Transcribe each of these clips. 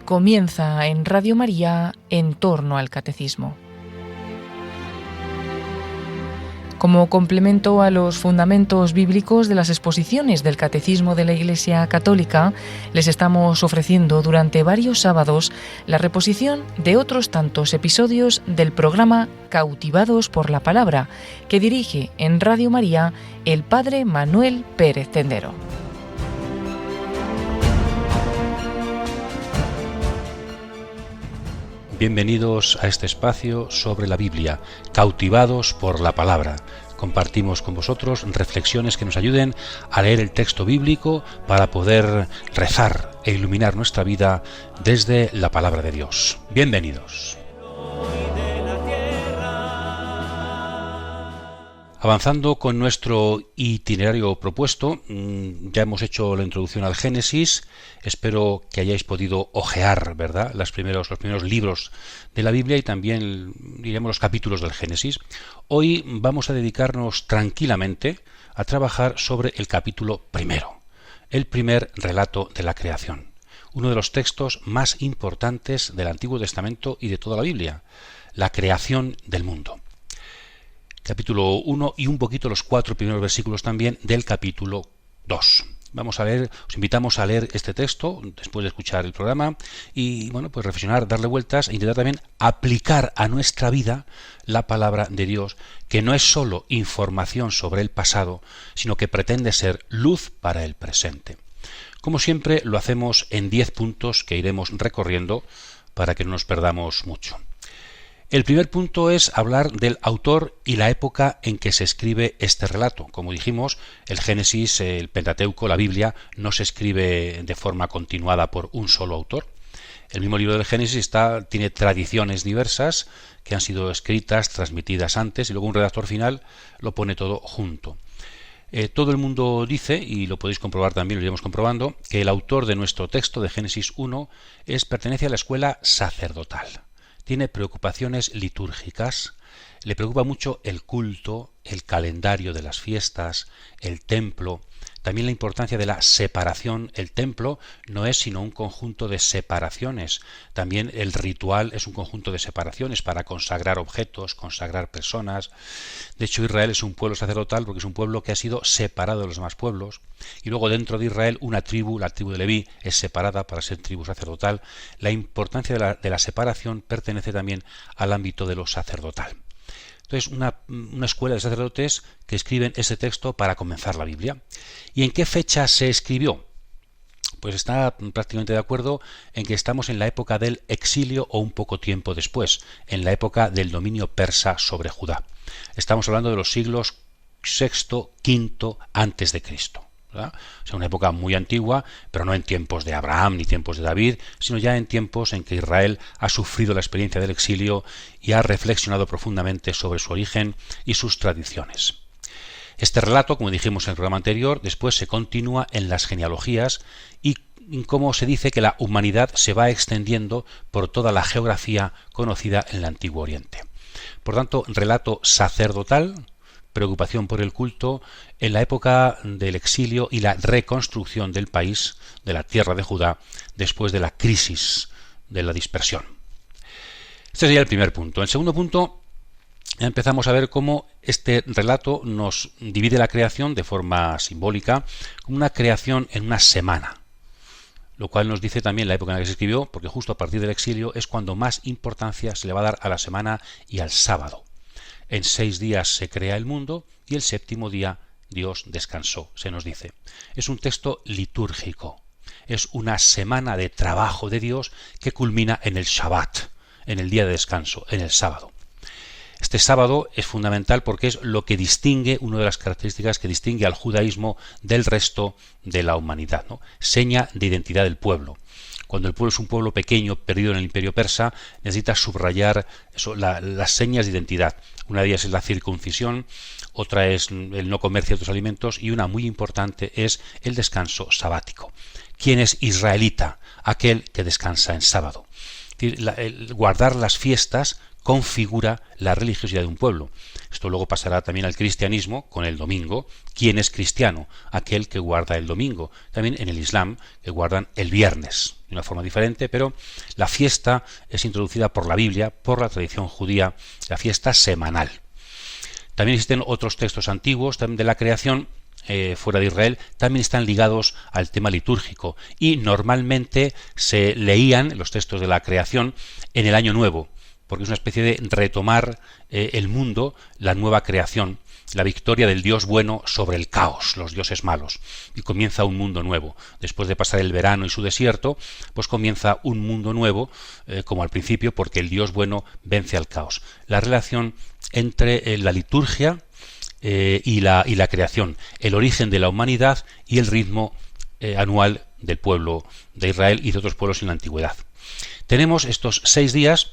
Comienza en Radio María En torno al Catecismo. Como complemento a los fundamentos bíblicos de las exposiciones del Catecismo de la Iglesia Católica, les estamos ofreciendo durante varios sábados la reposición de otros tantos episodios del programa Cautivados por la Palabra, que dirige en Radio María el Padre Manuel Pérez Tendero. Bienvenidos a este espacio sobre la Biblia, Cautivados por la Palabra. Compartimos con vosotros reflexiones que nos ayuden a leer el texto bíblico para poder rezar e iluminar nuestra vida desde la Palabra de Dios. Bienvenidos. Avanzando con nuestro itinerario propuesto, ya hemos hecho la introducción al Génesis. Espero que hayáis podido ojear, ¿verdad?, los primeros libros de la Biblia y también, diríamos, los capítulos del Génesis. Hoy vamos a dedicarnos tranquilamente a trabajar sobre el capítulo primero, el primer relato de la creación, uno de los textos más importantes del Antiguo Testamento y de toda la Biblia, la creación del mundo. Capítulo 1 y un poquito los 4 primeros versículos también del capítulo 2. Vamos a leer, os invitamos a leer este texto después de escuchar el programa y, bueno, pues reflexionar, darle vueltas e intentar también aplicar a nuestra vida la palabra de Dios, que no es solo información sobre el pasado, sino que pretende ser luz para el presente. Como siempre, lo hacemos en 10 puntos que iremos recorriendo para que no nos perdamos mucho. El primer punto es hablar del autor y la época en que se escribe este relato. Como dijimos, el Génesis, el Pentateuco, la Biblia, no se escribe de forma continuada por un solo autor. El mismo libro del Génesis tiene tradiciones diversas que han sido escritas, transmitidas antes, y luego un redactor final lo pone todo junto. Todo el mundo dice, y lo podéis comprobar también, lo iremos comprobando, que el autor de nuestro texto de Génesis 1 pertenece a la escuela sacerdotal. Tiene preocupaciones litúrgicas, le preocupa mucho el culto, el calendario de las fiestas, el templo, también la importancia de la separación. El templo no es sino un conjunto de separaciones, también el ritual es un conjunto de separaciones para consagrar objetos, consagrar personas. De hecho, Israel es un pueblo sacerdotal porque es un pueblo que ha sido separado de los demás pueblos, y luego dentro de Israel una tribu, la tribu de Leví, es separada para ser tribu sacerdotal. La importancia de la separación pertenece también al ámbito de lo sacerdotal. Entonces, una escuela de sacerdotes que escriben ese texto para comenzar la Biblia. ¿Y en qué fecha se escribió? Pues está prácticamente de acuerdo en que estamos en la época del exilio o un poco tiempo después, en la época del dominio persa sobre Judá. Estamos hablando de los siglos VI, V antes de Cristo. ¿Verdad? O sea, una época muy antigua, pero no en tiempos de Abraham ni tiempos de David, sino ya en tiempos en que Israel ha sufrido la experiencia del exilio y ha reflexionado profundamente sobre su origen y sus tradiciones. Este relato, como dijimos en el programa anterior, después se continúa en las genealogías y en cómo se dice que la humanidad se va extendiendo por toda la geografía conocida en el Antiguo Oriente. Por tanto, relato sacerdotal, preocupación por el culto en la época del exilio y la reconstrucción del país, de la tierra de Judá, después de la crisis de la dispersión. Este sería el primer punto. El segundo punto, empezamos a ver cómo este relato nos divide la creación de forma simbólica, como una creación en una semana, lo cual nos dice también la época en la que se escribió, porque justo a partir del exilio es cuando más importancia se le va a dar a la semana y al sábado. En 6 días se crea el mundo y el séptimo día Dios descansó, se nos dice. Es un texto litúrgico, es una semana de trabajo de Dios que culmina en el Shabbat, en el día de descanso, en el sábado. Este sábado es fundamental porque es lo que distingue, una de las características que distingue al judaísmo del resto de la humanidad, ¿no? Seña de identidad del pueblo. Cuando el pueblo es un pueblo pequeño, perdido en el imperio persa, necesita subrayar las señas de identidad. Una de ellas es la circuncisión, otra es el no comer ciertos alimentos y una muy importante es el descanso sabático. ¿Quién es israelita? Aquel que descansa en sábado. Es decir, el guardar las fiestas configura la religiosidad de un pueblo. Esto luego pasará también al cristianismo con el domingo. ¿Quién es cristiano? Aquel que guarda el domingo. También en el Islam, que guardan el viernes, de una forma diferente, pero la fiesta es introducida por la Biblia, por la tradición judía, la fiesta semanal. También existen otros textos antiguos también de la creación, fuera de Israel, también están ligados al tema litúrgico y normalmente se leían los textos de la creación en el Año Nuevo, porque es una especie de retomar el mundo, la nueva creación, la victoria del Dios bueno sobre el caos, los dioses malos, y comienza un mundo nuevo. Después de pasar el verano y su desierto, pues comienza un mundo nuevo, como al principio, porque el Dios bueno vence al caos. La relación entre la liturgia y la creación, el origen de la humanidad y el ritmo anual del pueblo de Israel y de otros pueblos en la antigüedad. Tenemos estos 6 días,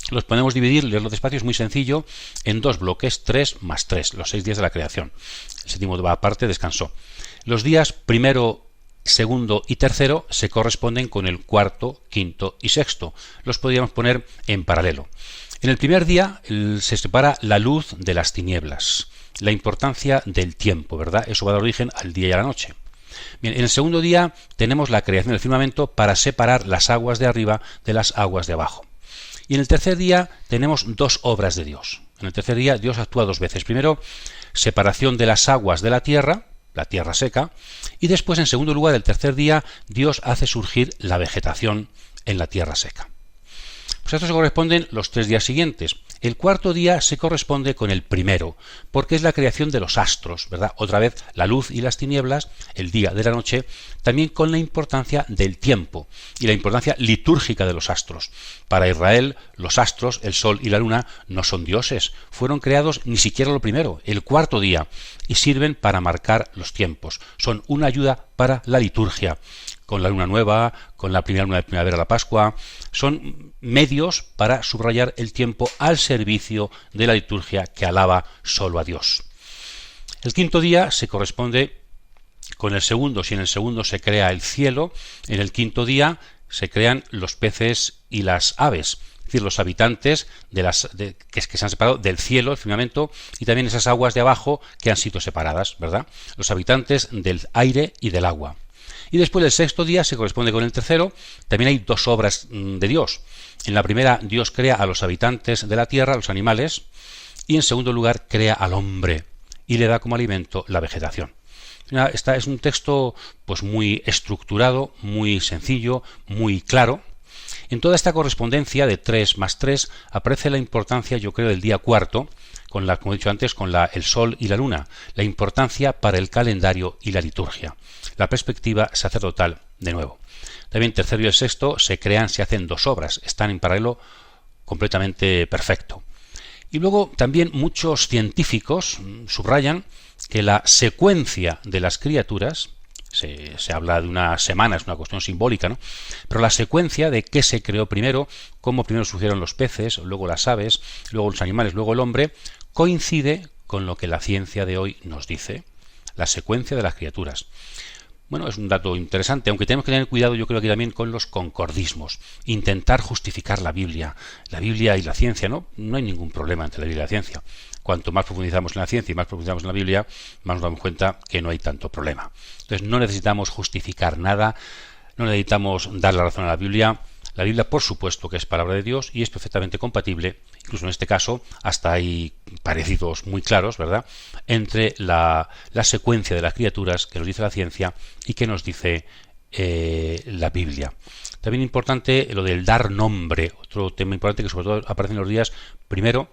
los podemos dividir, leerlo despacio, es muy sencillo, en 2 bloques, 3 más 3, los 6 días de la creación. El séptimo aparte descansó. Los días primero, segundo y tercero se corresponden con el cuarto, quinto y sexto. Los podríamos poner en paralelo. En el primer día se separa la luz de las tinieblas, la importancia del tiempo, ¿verdad? Eso va a dar origen al día y a la noche. Bien, en el segundo día tenemos la creación del firmamento para separar las aguas de arriba de las aguas de abajo. Y en el tercer día tenemos 2 obras de Dios. En el tercer día Dios actúa 2 veces. Primero, separación de las aguas de la tierra seca, y después, en segundo lugar, el tercer día, Dios hace surgir la vegetación en la tierra seca. Pues a esto se corresponden los 3 días siguientes. El cuarto día se corresponde con el primero, porque es la creación de los astros, ¿verdad? Otra vez la luz y las tinieblas, el día de la noche, también con la importancia del tiempo y la importancia litúrgica de los astros. Para Israel, los astros, el sol y la luna, no son dioses, fueron creados ni siquiera lo primero, el cuarto día, y sirven para marcar los tiempos. Son una ayuda para la liturgia. Con la luna nueva, con la primera luna de primavera, la Pascua, son medios para subrayar el tiempo al servicio de la liturgia que alaba solo a Dios. El quinto día se corresponde con el segundo. Si en el segundo se crea el cielo, en el quinto día se crean los peces y las aves, es decir, los habitantes que se han separado del cielo, el firmamento, y también esas aguas de abajo que han sido separadas, ¿verdad? Los habitantes del aire y del agua. Y después del sexto día se corresponde con el tercero. También hay 2 obras de Dios. En la primera, Dios crea a los habitantes de la tierra, los animales, y en segundo lugar crea al hombre y le da como alimento la vegetación. Este es un texto pues muy estructurado, muy sencillo, muy claro. En toda esta correspondencia de 3 más 3 aparece la importancia, yo creo, del día cuarto, como he dicho antes, con el sol y la luna, la importancia para el calendario y la liturgia, la perspectiva sacerdotal de nuevo. También tercero y el sexto se hacen 2 obras, están en paralelo completamente perfecto. Y luego también muchos científicos subrayan que la secuencia de las criaturas, se habla de una semana, es una cuestión simbólica, ¿no? Pero la secuencia de qué se creó primero, cómo primero surgieron los peces, luego las aves, luego los animales, luego el hombre, coincide con lo que la ciencia de hoy nos dice, la secuencia de las criaturas. Bueno, es un dato interesante, aunque tenemos que tener cuidado, yo creo, aquí también con los concordismos, intentar justificar la Biblia y la ciencia, ¿no? No hay ningún problema entre la Biblia y la ciencia. Cuanto más profundizamos en la ciencia y más profundizamos en la Biblia, más nos damos cuenta que no hay tanto problema. Entonces no necesitamos justificar nada, no necesitamos dar la razón a la Biblia. La Biblia, por supuesto, que es palabra de Dios y es perfectamente compatible, incluso en este caso, hasta hay parecidos muy claros, ¿verdad?, entre la secuencia de las criaturas que nos dice la ciencia y que nos dice la Biblia. También importante lo del dar nombre, otro tema importante que sobre todo aparece en los días primero,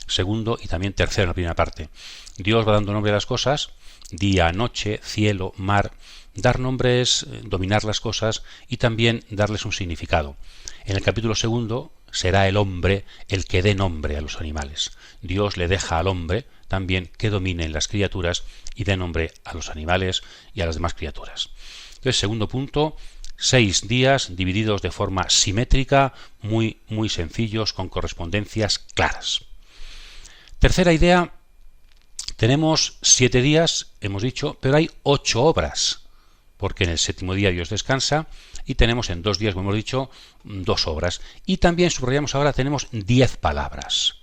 segundo y también tercero en la primera parte. Dios va dando nombre a las cosas, día, noche, cielo, mar. Dar nombre es dominar las cosas y también darles un significado. En el capítulo segundo será el hombre el que dé nombre a los animales. Dios le deja al hombre también que domine las criaturas y dé nombre a los animales y a las demás criaturas. Entonces, segundo punto, 6 días divididos de forma simétrica, muy sencillos, con correspondencias claras. Tercera idea, tenemos 7 días, hemos dicho, pero hay 8 obras. porque en el séptimo día Dios descansa, y tenemos en 2 días, como hemos dicho, 2 obras. Y también subrayamos ahora, tenemos 10 palabras.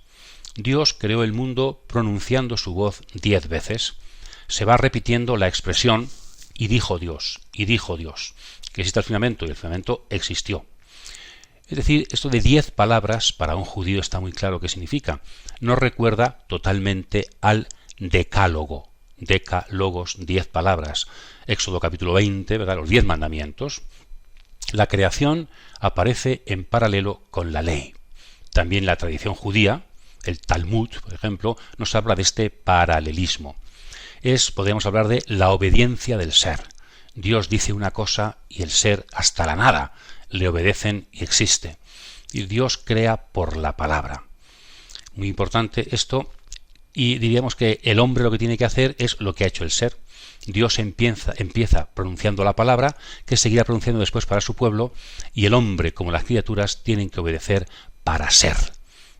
Dios creó el mundo pronunciando su voz 10 veces. Se va repitiendo la expresión y dijo Dios, que existe el firmamento, y el firmamento existió. Es decir, esto de 10 palabras para un judío está muy claro qué significa. Nos recuerda totalmente al decálogo. Decálogos, 10 palabras. Éxodo capítulo 20, ¿verdad? Los 10 mandamientos. La creación aparece en paralelo con la ley. También la tradición judía, el Talmud, por ejemplo, nos habla de este paralelismo. Podemos hablar de la obediencia del ser. Dios dice una cosa y el ser hasta la nada le obedecen y existe. Y Dios crea por la palabra. Muy importante esto, y diríamos que el hombre lo que tiene que hacer es lo que ha hecho el ser. Dios empieza pronunciando la palabra, que seguirá pronunciando después para su pueblo, y el hombre, como las criaturas, tienen que obedecer para ser.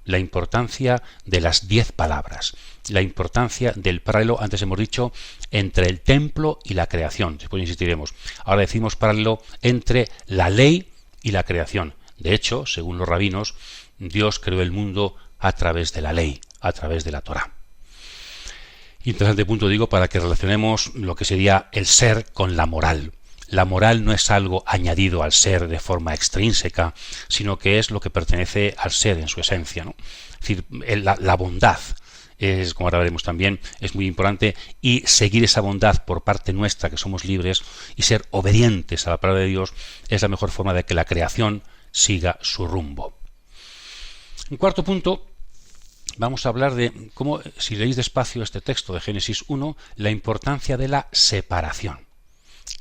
La importancia de las 10 palabras, la importancia del paralelo, antes hemos dicho, entre el templo y la creación. Después insistiremos. Ahora decimos paralelo entre la ley y la creación. De hecho, según los rabinos, Dios creó el mundo a través de la ley, a través de la Torá. Interesante punto, digo, para que relacionemos lo que sería el ser con la moral. La moral no es algo añadido al ser de forma extrínseca, sino que es lo que pertenece al ser en su esencia, ¿no? Es decir, la bondad es, como ahora veremos también, es muy importante, y seguir esa bondad por parte nuestra, que somos libres, y ser obedientes a la palabra de Dios, es la mejor forma de que la creación siga su rumbo. En cuarto punto, vamos a hablar de cómo, si leéis despacio este texto de Génesis 1, la importancia de la separación.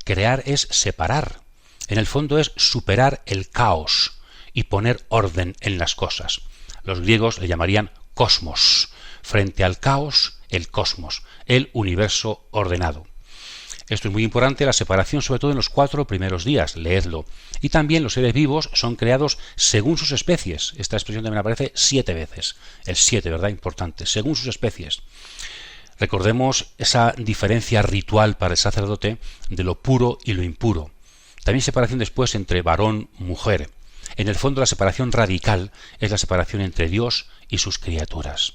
Crear es separar. En el fondo es superar el caos y poner orden en las cosas. Los griegos le llamarían cosmos. Frente al caos, el cosmos, el universo ordenado. Esto es muy importante, la separación, sobre todo en los 4 primeros días, leedlo. Y también los seres vivos son creados según sus especies. Esta expresión también aparece 7 veces. El 7, ¿verdad? Importante. Según sus especies. Recordemos esa diferencia ritual para el sacerdote de lo puro y lo impuro. También separación después entre varón y mujer. En el fondo, la separación radical es la separación entre Dios y sus criaturas.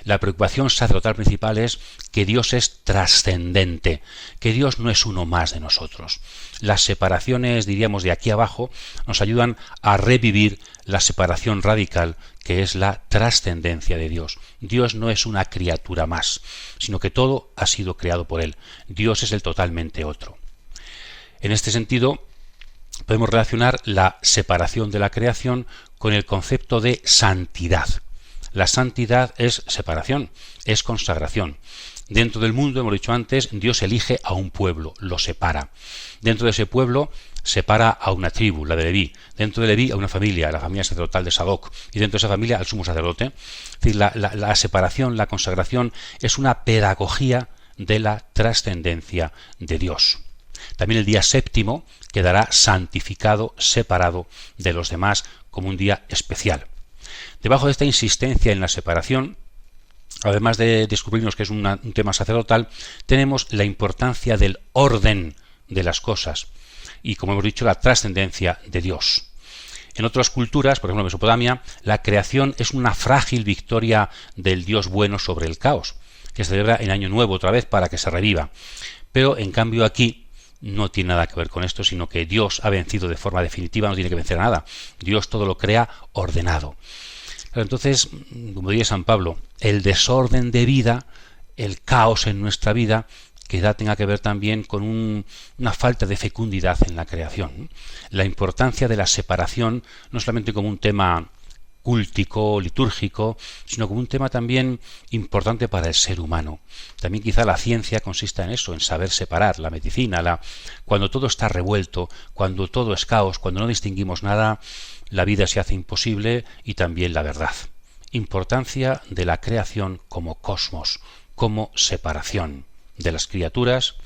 La preocupación sacerdotal principal es que Dios es trascendente, que Dios no es uno más de nosotros. Las separaciones, diríamos, de aquí abajo nos ayudan a revivir la separación radical, que es la trascendencia de Dios. Dios no es una criatura más, sino que todo ha sido creado por Él. Dios es el totalmente otro. En este sentido, podemos relacionar la separación de la creación con el concepto de santidad. La santidad es separación, es consagración. Dentro del mundo, hemos dicho antes, Dios elige a un pueblo, lo separa. Dentro de ese pueblo separa a una tribu, la de Leví. Dentro de Leví a una familia, la familia sacerdotal de Sadoc. Y dentro de esa familia al sumo sacerdote. Es decir, la separación, la consagración es una pedagogía de la trascendencia de Dios. También el día séptimo quedará santificado, separado de los demás como un día especial. Debajo de esta insistencia en la separación, además de descubrirnos que es un tema sacerdotal, tenemos la importancia del orden de las cosas y, como hemos dicho, la trascendencia de Dios. En otras culturas, por ejemplo en Mesopotamia, la creación es una frágil victoria del Dios bueno sobre el caos, que se celebra en Año Nuevo otra vez para que se reviva. Pero, en cambio, aquí no tiene nada que ver con esto, sino que Dios ha vencido de forma definitiva, no tiene que vencer a nada. Dios todo lo crea ordenado. Pero entonces, como diría San Pablo, el desorden de vida, el caos en nuestra vida, quizá tenga que ver también con una falta de fecundidad en la creación. La importancia de la separación, no solamente como un tema cúltico, litúrgico, sino como un tema también importante para el ser humano. También quizá la ciencia consista en eso, en saber separar, la medicina, cuando todo está revuelto, cuando todo es caos, cuando no distinguimos nada, la vida se hace imposible y también la verdad. Importancia de la creación como cosmos, como separación de las criaturas,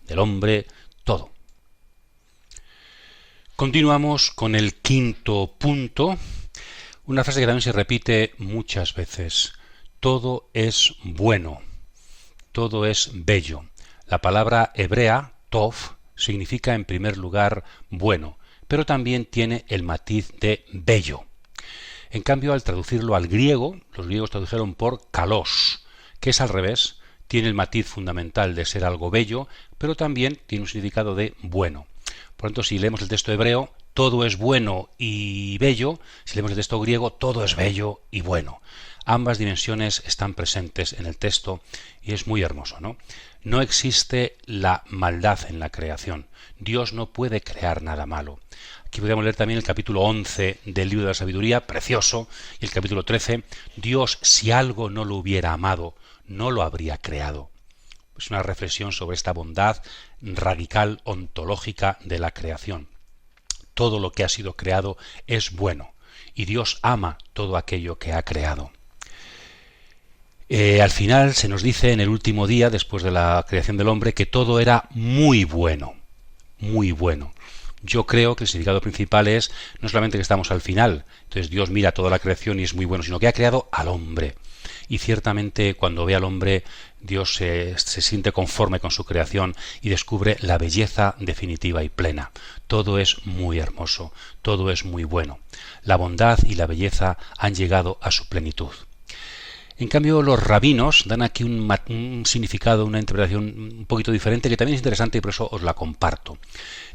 del hombre, todo. Continuamos con el quinto punto. Una frase que también se repite muchas veces. Todo es bueno, todo es bello. La palabra hebrea, tov, significa en primer lugar bueno, pero también tiene el matiz de bello. En cambio, al traducirlo al griego, los griegos tradujeron por kalos, que es al revés, tiene el matiz fundamental de ser algo bello, pero también tiene un significado de bueno. Por lo tanto, si leemos el texto hebreo, todo es bueno y bello. Si leemos el texto griego, todo es bello y bueno. Ambas dimensiones están presentes en el texto y es muy hermoso, ¿no? No existe la maldad en la creación. Dios no puede crear nada malo. Aquí podríamos leer también el capítulo 11 del libro de la sabiduría, precioso, y el capítulo 13, Dios, si algo no lo hubiera amado, no lo habría creado. Es una reflexión sobre esta bondad radical ontológica de la creación. Todo lo que ha sido creado es bueno, y Dios ama todo aquello que ha creado. Al final se nos dice en el último día, después de la creación del hombre, que todo era muy bueno, muy bueno. Yo creo que el significado principal es no solamente que estamos al final, entonces Dios mira toda la creación y es muy bueno, sino que ha creado al hombre. Y ciertamente cuando ve al hombre, Dios se siente conforme con su creación y descubre la belleza definitiva y plena. Todo es muy hermoso, todo es muy bueno. La bondad y la belleza han llegado a su plenitud. En cambio, los rabinos dan aquí un significado, una interpretación un poquito diferente, que también es interesante y por eso os la comparto.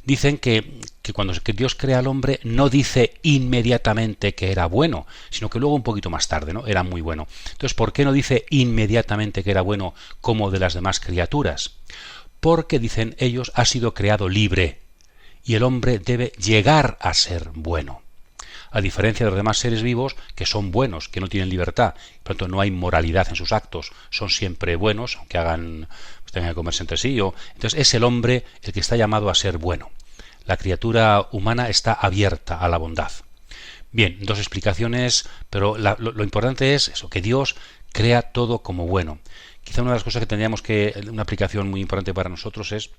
Dicen que cuando Dios crea al hombre no dice inmediatamente que era bueno, sino que luego un poquito más tarde, ¿no? Era muy bueno. Entonces, ¿por qué no dice inmediatamente que era bueno como de las demás criaturas? Porque, dicen ellos, ha sido creado libre y el hombre debe llegar a ser bueno. A diferencia de los demás seres vivos que son buenos, que no tienen libertad, por lo tanto no hay moralidad en sus actos, son siempre buenos, aunque tengan que comerse entre sí. Entonces es el hombre el que está llamado a ser bueno. La criatura humana está abierta a la bondad. Bien, dos explicaciones, pero lo importante es eso, que Dios crea todo como bueno. Quizá una de las cosas que tendríamos una aplicación muy importante para nosotros es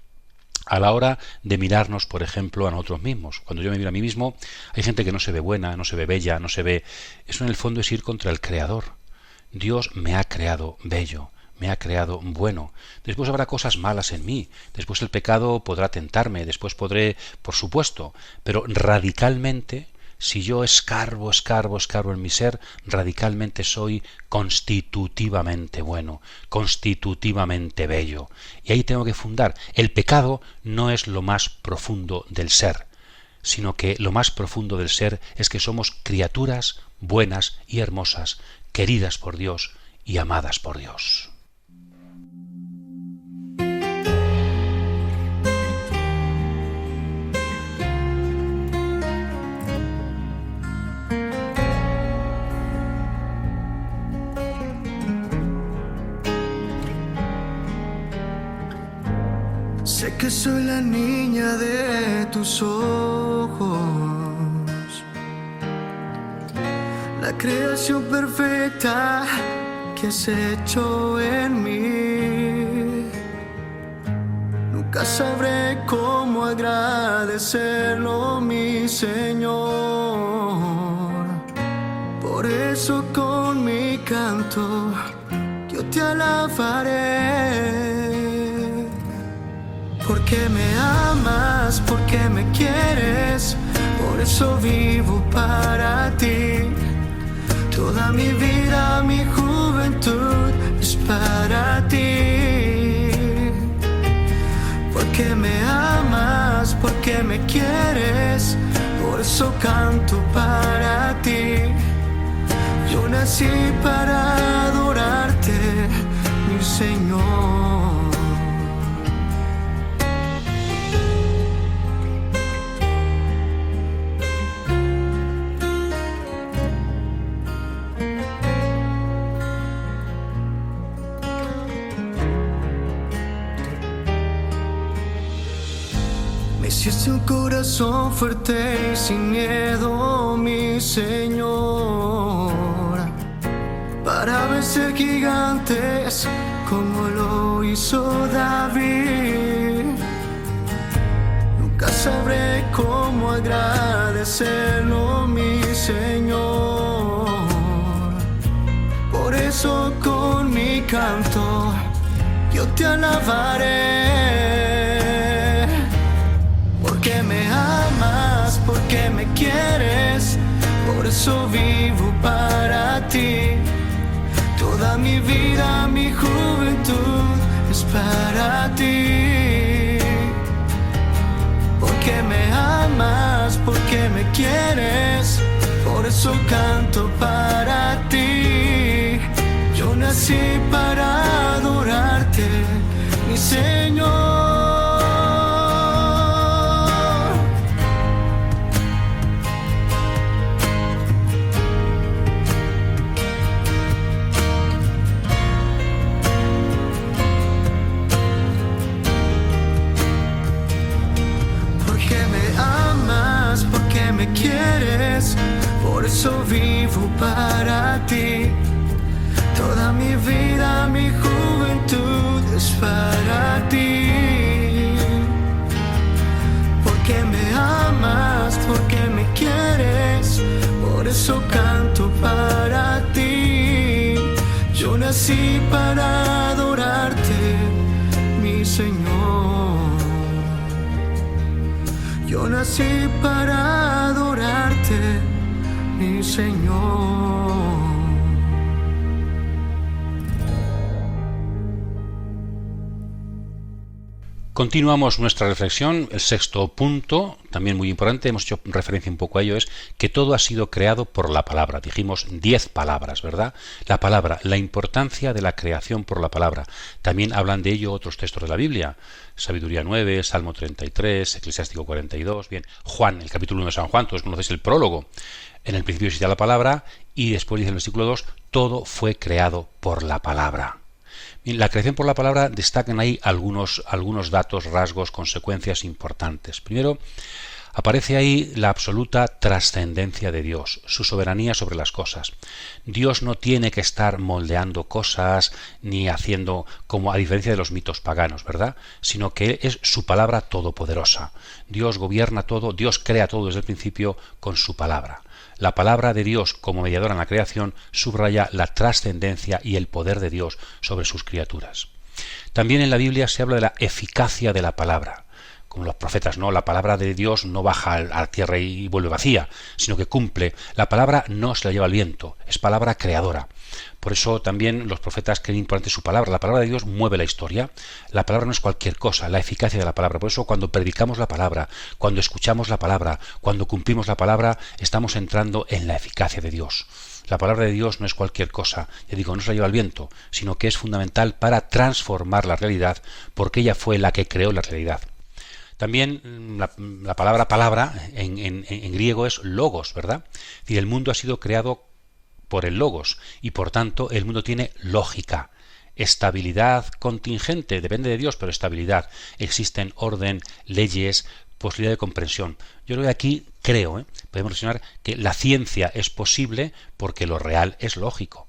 a la hora de mirarnos, por ejemplo, a nosotros mismos. Cuando yo me miro a mí mismo, hay gente que no se ve buena, no se ve bella, no se ve... Eso en el fondo es ir contra el Creador. Dios me ha creado bello, me ha creado bueno. Después habrá cosas malas en mí, después el pecado podrá tentarme, después podré, por supuesto, pero radicalmente, si yo escarbo en mi ser, radicalmente soy constitutivamente bueno, constitutivamente bello. Y ahí tengo que fundar. El pecado no es lo más profundo del ser, sino que lo más profundo del ser es que somos criaturas buenas y hermosas, queridas por Dios y amadas por Dios. Sé que soy la niña de tus ojos, la creación perfecta que has hecho en mí. Nunca sabré cómo agradecerlo, mi Señor. Por eso con mi canto yo te alabaré. Porque me amas, porque me quieres, por eso vivo para ti. Toda mi vida, mi juventud es para ti. Porque me amas, porque me quieres, por eso canto para ti. Yo nací para adorarte, mi Señor. Hiciste un corazón fuerte y sin miedo, mi Señor, para vencer gigantes como lo hizo David. Nunca sabré cómo agradecerlo, mi Señor. Por eso con mi canto yo te alabaré. eso vivo para ti. Toda mi vida, mi juventud es para ti. Porque me amas, porque me quieres, por eso canto para ti. Yo nací para adorarte, mi Señor. Me quieres, por eso vivo para ti. Toda mi vida, mi juventud es para ti. Porque me amas, porque me quieres, por eso canto para ti. Yo nací para adorarte, mi Señor. Yo nací para adorarte, mi Señor. Continuamos nuestra reflexión. El sexto punto, también muy importante, hemos hecho referencia un poco a ello, es que todo ha sido creado por la palabra. Dijimos 10 palabras, ¿verdad? La palabra, la importancia de la creación por la palabra. También hablan de ello otros textos de la Biblia. Sabiduría 9, Salmo 33, Eclesiástico 42. Bien, Juan, el capítulo 1 de San Juan, todos conocéis el prólogo. En el principio existía la palabra y después dice en el versículo 2, todo fue creado por la palabra. Bien, la creación por la palabra, destacan ahí algunos datos, rasgos, consecuencias importantes. Primero, aparece ahí la absoluta trascendencia de Dios, su soberanía sobre las cosas. Dios no tiene que estar moldeando cosas ni haciendo como a diferencia de los mitos paganos, ¿verdad? Sino que es su palabra todopoderosa. Dios gobierna todo, Dios crea todo desde el principio con su palabra. La palabra de Dios como mediadora en la creación subraya la trascendencia y el poder de Dios sobre sus criaturas. También en la Biblia se habla de la eficacia de la palabra. Como los profetas, no, la palabra de Dios no baja a la tierra y vuelve vacía, sino que cumple. La palabra no se la lleva el viento, es palabra creadora. Por eso también los profetas creen importante su palabra. La palabra de Dios mueve la historia. La palabra no es cualquier cosa, la eficacia de la palabra. Por eso cuando predicamos la palabra, cuando escuchamos la palabra, cuando cumplimos la palabra, estamos entrando en la eficacia de Dios. La palabra de Dios no es cualquier cosa, ya digo, no se la lleva el viento, sino que es fundamental para transformar la realidad, porque ella fue la que creó la realidad. También la palabra en griego es logos, ¿verdad? Es decir, el mundo ha sido creado por el logos y por tanto el mundo tiene lógica, estabilidad contingente, depende de Dios, pero estabilidad. Existen orden, leyes, posibilidad de comprensión. Yo creo que aquí podemos mencionar que la ciencia es posible porque lo real es lógico.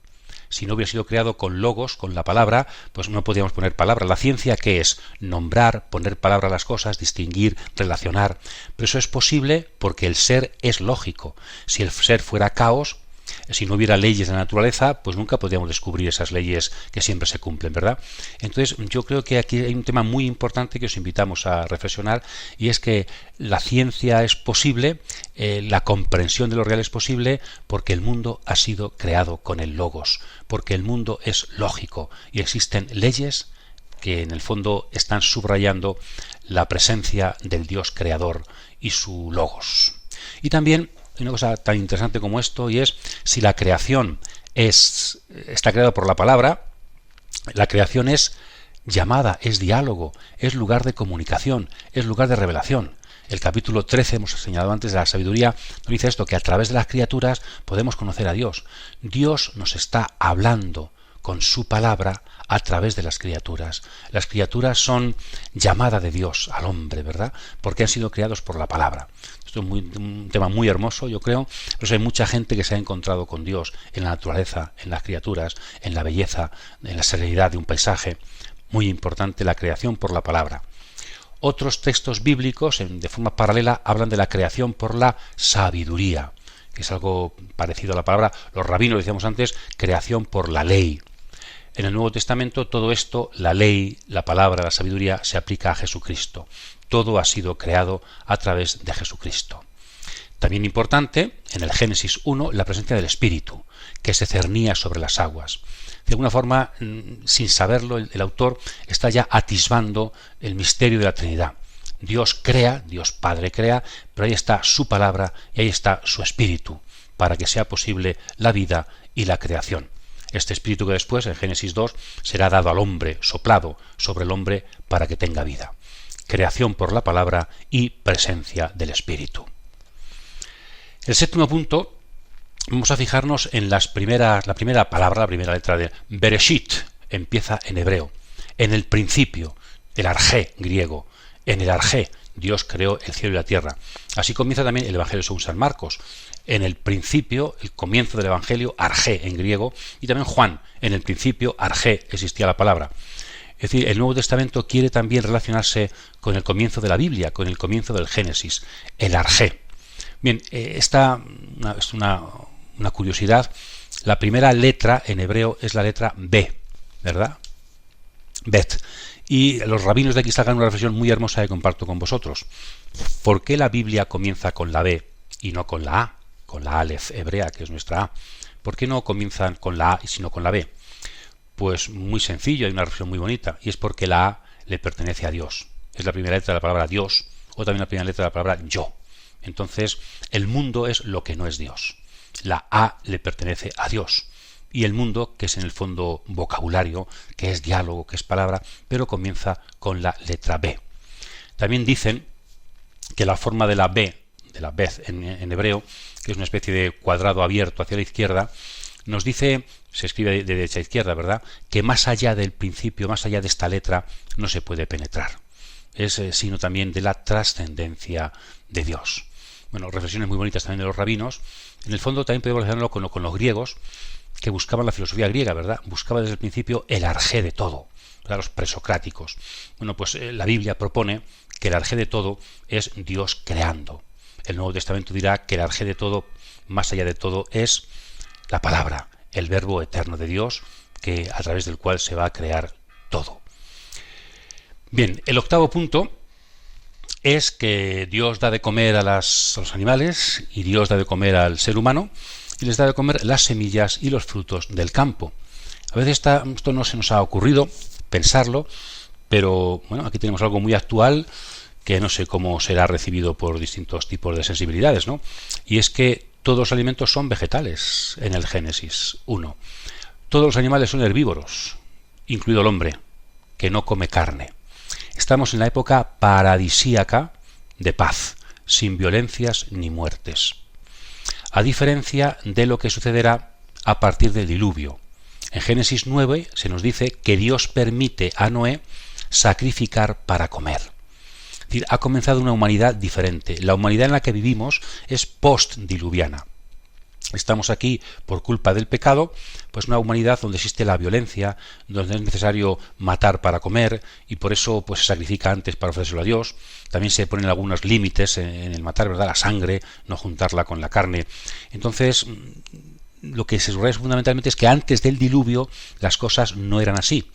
Si no hubiera sido creado con logos, con la palabra, pues no podíamos poner palabra. La ciencia, ¿qué es? Nombrar, poner palabra a las cosas, distinguir, relacionar. Pero eso es posible porque el ser es lógico. Si el ser fuera caos, si no hubiera leyes de la naturaleza, pues nunca podríamos descubrir esas leyes que siempre se cumplen, ¿verdad? Entonces, yo creo que aquí hay un tema muy importante que os invitamos a reflexionar, y es que la ciencia es posible, la comprensión de lo real es posible, porque el mundo ha sido creado con el logos, porque el mundo es lógico y existen leyes que en el fondo están subrayando la presencia del Dios creador y su logos. Y también hay una cosa tan interesante como esto, y es si la creación está creada por la palabra, la creación es llamada, es diálogo, es lugar de comunicación, es lugar de revelación. El capítulo 13, hemos señalado antes, de la sabiduría, nos dice esto, que a través de las criaturas podemos conocer a Dios. Dios nos está hablando con su palabra a través de las criaturas. Las criaturas son llamada de Dios al hombre, ¿verdad? Porque han sido creados por la palabra. Esto es un tema muy hermoso, yo creo. Por eso hay mucha gente que se ha encontrado con Dios en la naturaleza, en las criaturas, en la belleza, en la serenidad de un paisaje. Muy importante la creación por la palabra. Otros textos bíblicos, de forma paralela, hablan de la creación por la sabiduría, que es algo parecido a la palabra. Los rabinos, decíamos antes, creación por la ley. En el Nuevo Testamento todo esto, la ley, la palabra, la sabiduría, se aplica a Jesucristo. Todo ha sido creado a través de Jesucristo. También importante, en el Génesis 1, la presencia del Espíritu, que se cernía sobre las aguas. De alguna forma, sin saberlo, el autor está ya atisbando el misterio de la Trinidad. Dios crea, Dios Padre crea, pero ahí está su palabra y ahí está su Espíritu, para que sea posible la vida y la creación. Este Espíritu que después, en Génesis 2, será dado al hombre, soplado sobre el hombre para que tenga vida. Creación por la palabra y presencia del Espíritu. El séptimo punto, vamos a fijarnos en la primera palabra, la primera letra de Bereshit, empieza en hebreo. En el principio, el arjé griego. En el arjé, Dios creó el cielo y la tierra. Así comienza también el Evangelio según San Marcos. En el principio, el comienzo del Evangelio, arjé en griego, y también Juan, en el principio, arjé, existía la palabra. Es decir, el Nuevo Testamento quiere también relacionarse con el comienzo de la Biblia, con el comienzo del Génesis, el arjé. Bien, esta es una curiosidad. La primera letra en hebreo es la letra B, ¿verdad? Bet. Y los rabinos de aquí sacan una reflexión muy hermosa que comparto con vosotros. ¿Por qué la Biblia comienza con la B y no con la A? Con la Aleph hebrea, que es nuestra A. ¿Por qué no comienzan con la A y sino con la B? Pues muy sencillo, hay una reflexión muy bonita, y es porque la A le pertenece a Dios. Es la primera letra de la palabra Dios, o también la primera letra de la palabra yo. Entonces, el mundo es lo que no es Dios. La A le pertenece a Dios. Y el mundo, que es en el fondo vocabulario, que es diálogo, que es palabra, pero comienza con la letra B. También dicen que la forma de la B, de la Beth en hebreo, que es una especie de cuadrado abierto hacia la izquierda, nos dice, se escribe de derecha a izquierda, ¿verdad?, que más allá del principio, más allá de esta letra, no se puede penetrar. Es signo también de la trascendencia de Dios. Bueno, reflexiones muy bonitas también de los rabinos. En el fondo también podemos relacionarlo con los griegos, que buscaban la filosofía griega, ¿verdad? Buscaba desde el principio el arjé de todo, ¿verdad? Los presocráticos. Bueno, pues la Biblia propone que el arjé de todo es Dios creando. El Nuevo Testamento dirá que el arjé de todo, más allá de todo, es la palabra, el verbo eterno de Dios, que a través del cual se va a crear todo. Bien, el octavo punto es que Dios da de comer a los animales y Dios da de comer al ser humano y les da de comer las semillas y los frutos del campo. A veces esto no se nos ha ocurrido pensarlo, pero bueno, aquí tenemos algo muy actual que no sé cómo será recibido por distintos tipos de sensibilidades, ¿no? Y es que todos los alimentos son vegetales en el Génesis 1. Todos los animales son herbívoros, incluido el hombre, que no come carne. Estamos en la época paradisíaca de paz, sin violencias ni muertes. A diferencia de lo que sucederá a partir del diluvio. En Génesis 9 se nos dice que Dios permite a Noé sacrificar para comer. Es decir, ha comenzado una humanidad diferente. La humanidad en la que vivimos es post-diluviana. Estamos aquí por culpa del pecado, pues una humanidad donde existe la violencia, donde es necesario matar para comer y por eso pues se sacrifica antes para ofrecérselo a Dios. También se ponen algunos límites en el matar, ¿verdad? La sangre, no juntarla con la carne. Entonces, lo que se subraya fundamentalmente es que antes del diluvio las cosas no eran así.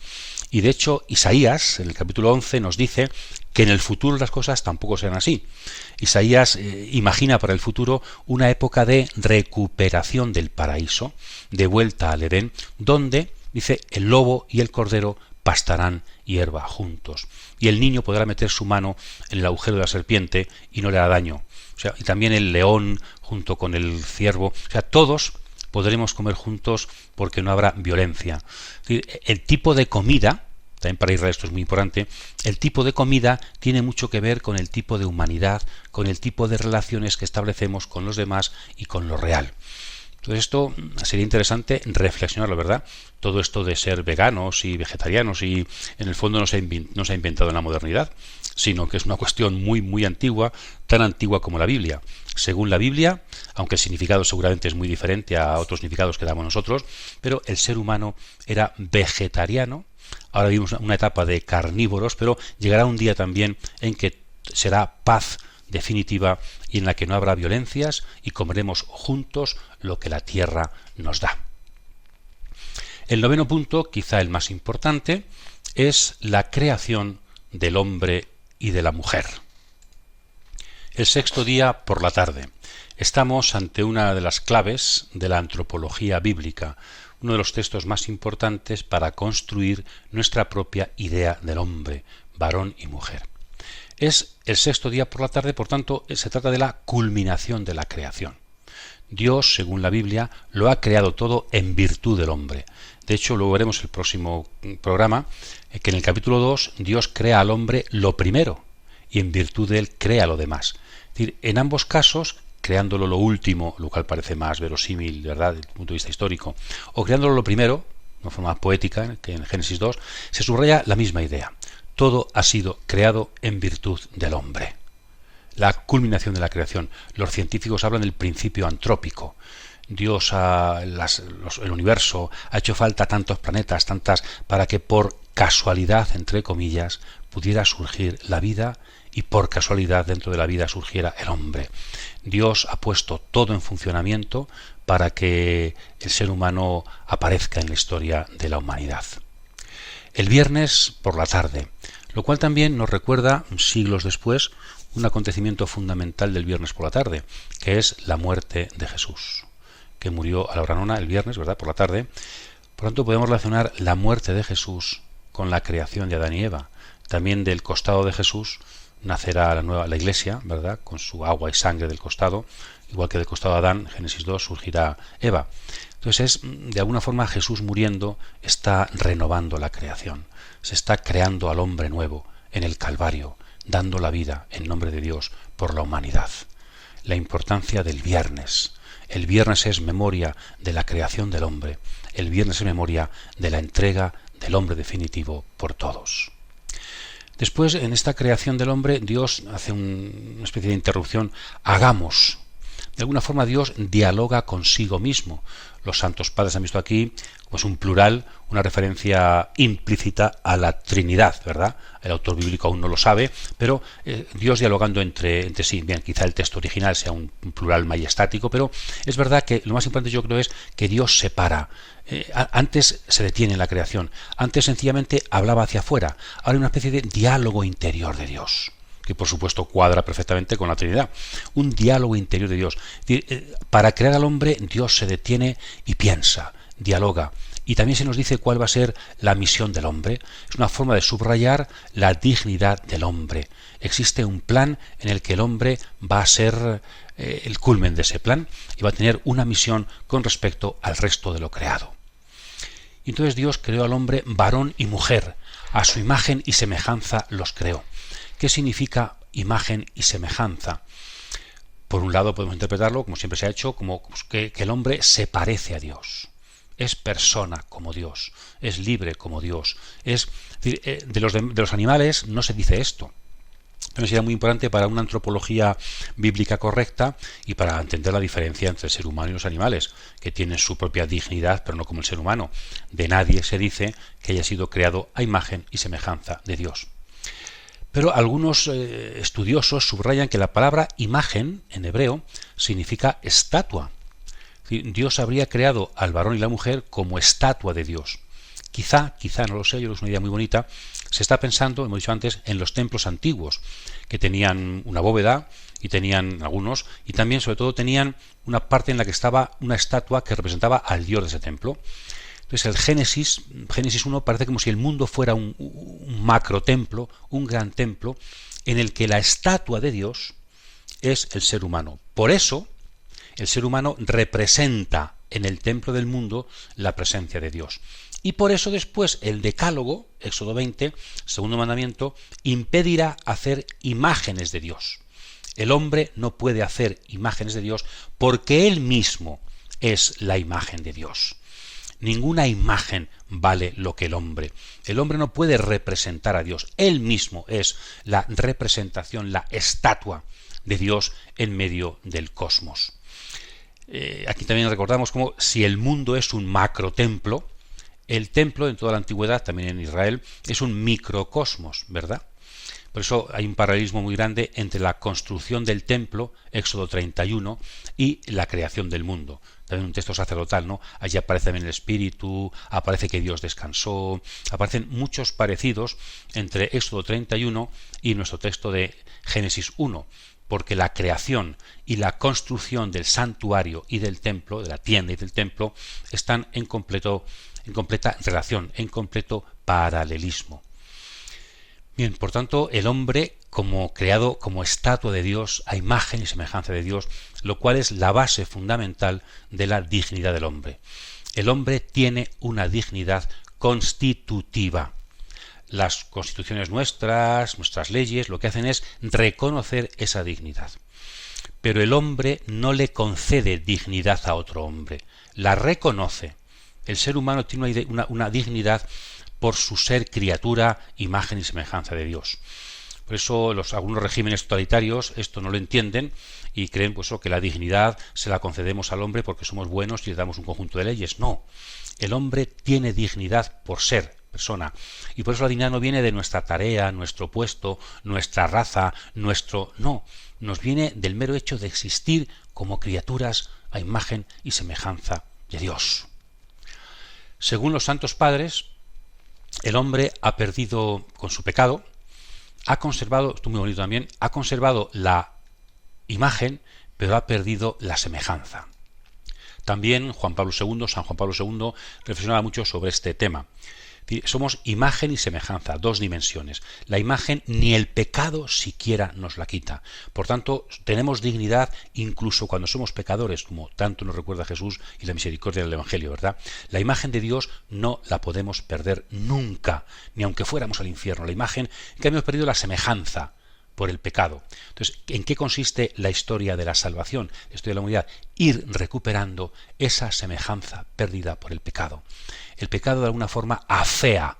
Y de hecho, Isaías, en el capítulo 11, nos dice que en el futuro las cosas tampoco serán así. Isaías imagina para el futuro una época de recuperación del paraíso, de vuelta al Edén, donde, dice, el lobo y el cordero pastarán hierba juntos. Y el niño podrá meter su mano en el agujero de la serpiente y no le hará daño. O sea, y también el león junto con el ciervo. O sea, todos podremos comer juntos porque no habrá violencia. Es decir, el tipo de comida, también para Israel esto es muy importante, el tipo de comida tiene mucho que ver con el tipo de humanidad, con el tipo de relaciones que establecemos con los demás y con lo real. Entonces esto sería interesante reflexionarlo, ¿verdad? Todo esto de ser veganos y vegetarianos y en el fondo no se ha inventado en la modernidad, sino que es una cuestión muy, muy antigua, tan antigua como la Biblia. Según la Biblia, aunque el significado seguramente es muy diferente a otros significados que damos nosotros, pero el ser humano era vegetariano. Ahora vivimos una etapa de carnívoros, pero llegará un día también en que será paz definitiva y en la que no habrá violencias y comeremos juntos lo que la tierra nos da. El noveno punto, quizá el más importante, es la creación del hombre y de la mujer. El sexto día por la tarde. Estamos ante una de las claves de la antropología bíblica, uno de los textos más importantes para construir nuestra propia idea del hombre, varón y mujer. Es el sexto día por la tarde, por tanto, se trata de la culminación de la creación. Dios, según la Biblia, lo ha creado todo en virtud del hombre. De hecho, luego veremos el próximo programa que en el capítulo 2 Dios crea al hombre lo primero y en virtud de él crea lo demás. Es decir, en ambos casos, creándolo lo último, lo cual parece más verosímil, ¿verdad?, desde el punto de vista histórico, o creándolo lo primero, de una forma poética, que en Génesis 2, se subraya la misma idea. Todo ha sido creado en virtud del hombre. La culminación de la creación. Los científicos hablan del principio antrópico. Dios, el universo, ha hecho falta tantos planetas, para que por casualidad, entre comillas, pudiera surgir la vida y por casualidad dentro de la vida surgiera el hombre. Dios ha puesto todo en funcionamiento para que el ser humano aparezca en la historia de la humanidad. El viernes por la tarde, lo cual también nos recuerda, siglos después, un acontecimiento fundamental del viernes por la tarde, que es la muerte de Jesús, que murió a la hora nona el viernes, ¿verdad?, por la tarde. Por lo tanto, podemos relacionar la muerte de Jesús con la creación de Adán y Eva. También del costado de Jesús nacerá la Iglesia, ¿verdad?, con su agua y sangre del costado, igual que del costado de Adán, Génesis 2, surgirá Eva. Entonces, de alguna forma, Jesús muriendo está renovando la creación. Se está creando al hombre nuevo en el Calvario, dando la vida en nombre de Dios por la humanidad. La importancia del viernes. El viernes es memoria de la creación del hombre. El viernes es memoria de la entrega del hombre definitivo por todos. Después, en esta creación del hombre, Dios hace una especie de interrupción. Hagamos. De alguna forma Dios dialoga consigo mismo. Los santos padres han visto aquí, como es un plural, una referencia implícita a la Trinidad, ¿verdad? El autor bíblico aún no lo sabe, pero Dios dialogando entre sí. Bien, quizá el texto original sea un plural majestático, pero es verdad que lo más importante yo creo es que Dios separa. Antes se detiene en la creación, antes sencillamente hablaba hacia afuera, ahora hay una especie de diálogo interior de Dios, que por supuesto cuadra perfectamente con la Trinidad. Un diálogo interior de Dios. Para crear al hombre, Dios se detiene y piensa, dialoga. Y también se nos dice cuál va a ser la misión del hombre. Es una forma de subrayar la dignidad del hombre. Existe un plan en el que el hombre va a ser el culmen de ese plan y va a tener una misión con respecto al resto de lo creado. Y entonces Dios creó al hombre varón y mujer. A su imagen y semejanza los creó. ¿Qué significa imagen y semejanza? Por un lado podemos interpretarlo, como siempre se ha hecho, como que el hombre se parece a Dios. Es persona como Dios, es libre como Dios. De los animales no se dice esto. Pero sería muy importante para una antropología bíblica correcta y para entender la diferencia entre el ser humano y los animales, que tienen su propia dignidad, pero no como el ser humano. De nadie se dice que haya sido creado a imagen y semejanza de Dios. Pero algunos estudiosos subrayan que la palabra imagen en hebreo significa estatua. Dios habría creado al varón y la mujer como estatua de Dios. Quizá, no lo sé, yo creo que es una idea muy bonita, se está pensando, hemos dicho antes, en los templos antiguos, que tenían una bóveda, y tenían algunos, y también, sobre todo, tenían una parte en la que estaba una estatua que representaba al Dios de ese templo. Entonces el Génesis 1, parece como si el mundo fuera un macro templo, un gran templo, en el que la estatua de Dios es el ser humano. Por eso, el ser humano representa en el templo del mundo la presencia de Dios. Y por eso después el Decálogo, Éxodo 20, segundo mandamiento, impedirá hacer imágenes de Dios. El hombre no puede hacer imágenes de Dios porque él mismo es la imagen de Dios. Ninguna imagen vale lo que el hombre. El hombre no puede representar a Dios. Él mismo es la representación, la estatua de Dios en medio del cosmos. Aquí también recordamos como si el mundo es un macrotemplo, el templo en toda la antigüedad, también en Israel, es un microcosmos, ¿verdad? Por eso hay un paralelismo muy grande entre la construcción del templo, Éxodo 31, y la creación del mundo. También un texto sacerdotal, ¿no? Allí aparece también el Espíritu, aparece que Dios descansó, aparecen muchos parecidos entre Éxodo 31 y nuestro texto de Génesis 1. porque la creación y la construcción del santuario y del templo, de la tienda y del templo, están en completa relación, en completo paralelismo. Bien, por tanto, el hombre como creado como estatua de Dios, a imagen y semejanza de Dios, lo cual es la base fundamental de la dignidad del hombre. El hombre tiene una dignidad constitutiva. Las constituciones nuestras leyes, lo que hacen es reconocer esa dignidad. Pero el hombre no le concede dignidad a otro hombre, la reconoce. El ser humano tiene una dignidad por su ser criatura, imagen y semejanza de Dios. Por eso algunos regímenes totalitarios esto no lo entienden y creen pues, que la dignidad se la concedemos al hombre porque somos buenos y le damos un conjunto de leyes. No, el hombre tiene dignidad por ser persona. Y por eso la dignidad no viene de nuestra tarea, nuestro puesto, nuestra raza, No, nos viene del mero hecho de existir como criaturas a imagen y semejanza de Dios. Según los santos padres, el hombre ha perdido con su pecado, ha conservado, esto es muy bonito también, ha conservado la imagen, pero ha perdido la semejanza. También San Juan Pablo II, reflexionaba mucho sobre este tema. Somos imagen y semejanza, dos dimensiones. La imagen ni el pecado siquiera nos la quita. Por tanto, tenemos dignidad incluso cuando somos pecadores, como tanto nos recuerda Jesús y la misericordia del Evangelio, ¿verdad? La imagen de Dios no la podemos perder nunca, ni aunque fuéramos al infierno. La imagen, en cambio, hemos perdido la semejanza por el pecado. Entonces, ¿en qué consiste la historia de la salvación, la historia de la humanidad? Ir recuperando esa semejanza perdida por el pecado. El pecado de alguna forma afea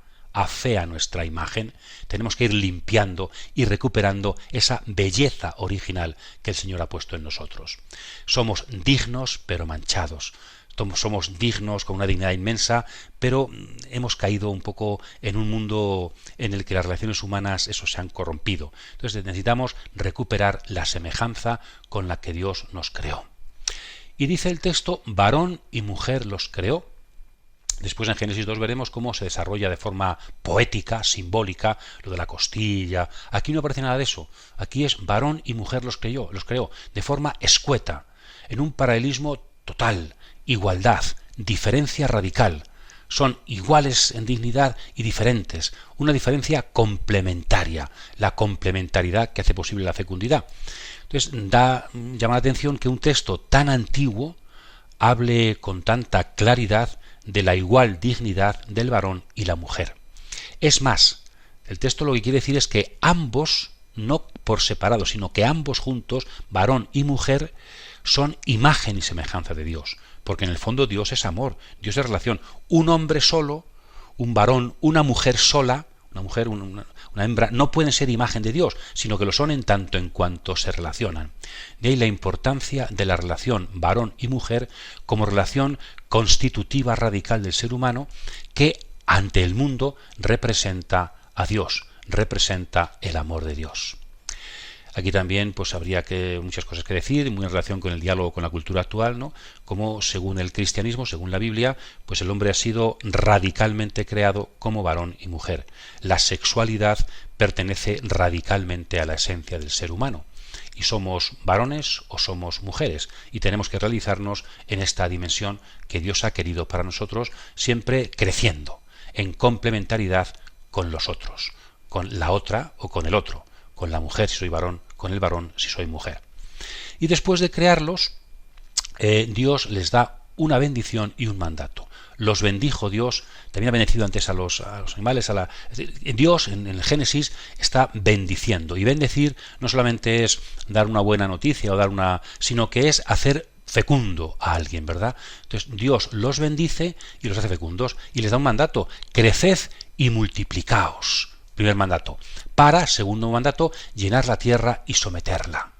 nuestra imagen. Tenemos que ir limpiando y recuperando esa belleza original que el Señor ha puesto en nosotros. Somos dignos pero manchados. Somos dignos con una dignidad inmensa, pero hemos caído un poco en un mundo en el que las relaciones humanas se han corrompido. Entonces necesitamos recuperar la semejanza con la que Dios nos creó. Y dice el texto, varón y mujer los creó. Después en Génesis 2 veremos cómo se desarrolla de forma poética, simbólica, lo de la costilla. Aquí no aparece nada de eso. Aquí es varón y mujer los creó de forma escueta, en un paralelismo total, igualdad, diferencia radical. Son iguales en dignidad y diferentes. Una diferencia complementaria, la complementariedad que hace posible la fecundidad. Entonces llama la atención que un texto tan antiguo hable con tanta claridad de la igual dignidad del varón y la mujer. Es más, el texto lo que quiere decir es que ambos, no por separado, sino que ambos juntos, varón y mujer, son imagen y semejanza de Dios. Porque en el fondo Dios es amor, Dios es relación. Un hombre solo, un varón, una mujer sola, una hembra, no pueden ser imagen de Dios, sino que lo son en tanto en cuanto se relacionan. De ahí la importancia de la relación varón y mujer como relación constitutiva radical del ser humano que ante el mundo representa a Dios, representa el amor de Dios. Aquí también pues habría muchas cosas que decir, muy en relación con el diálogo con la cultura actual, ¿no? Como según el cristianismo, según la Biblia, pues el hombre ha sido radicalmente creado como varón y mujer. La sexualidad pertenece radicalmente a la esencia del ser humano. Y somos varones o somos mujeres, y tenemos que realizarnos en esta dimensión que Dios ha querido para nosotros, siempre creciendo, en complementariedad con los otros, con la otra o con el otro. Con la mujer si soy varón, con el varón si soy mujer. Y después de crearlos, Dios les da una bendición y un mandato. Los bendijo Dios, también ha bendecido antes a los animales. Dios en el Génesis está bendiciendo. Y bendecir no solamente es dar una buena noticia sino que es hacer fecundo a alguien, ¿verdad? Entonces Dios los bendice y los hace fecundos y les da un mandato: creced y multiplicaos. Primer mandato. Segundo mandato, llenar la tierra y someterla.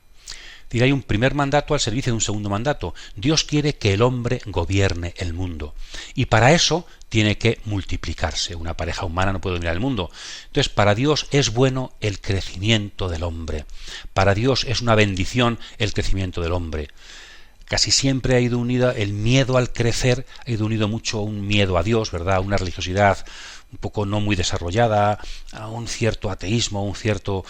Hay un primer mandato al servicio de un segundo mandato. Dios quiere que el hombre gobierne el mundo. Y para eso tiene que multiplicarse. Una pareja humana no puede dominar el mundo. Entonces, para Dios es bueno el crecimiento del hombre. Para Dios es una bendición el crecimiento del hombre. Casi siempre ha ido unida el miedo al crecer, ha ido unido mucho a un miedo a Dios, ¿verdad? Una religiosidad un poco no muy desarrollada, a un cierto ateísmo, un cierto...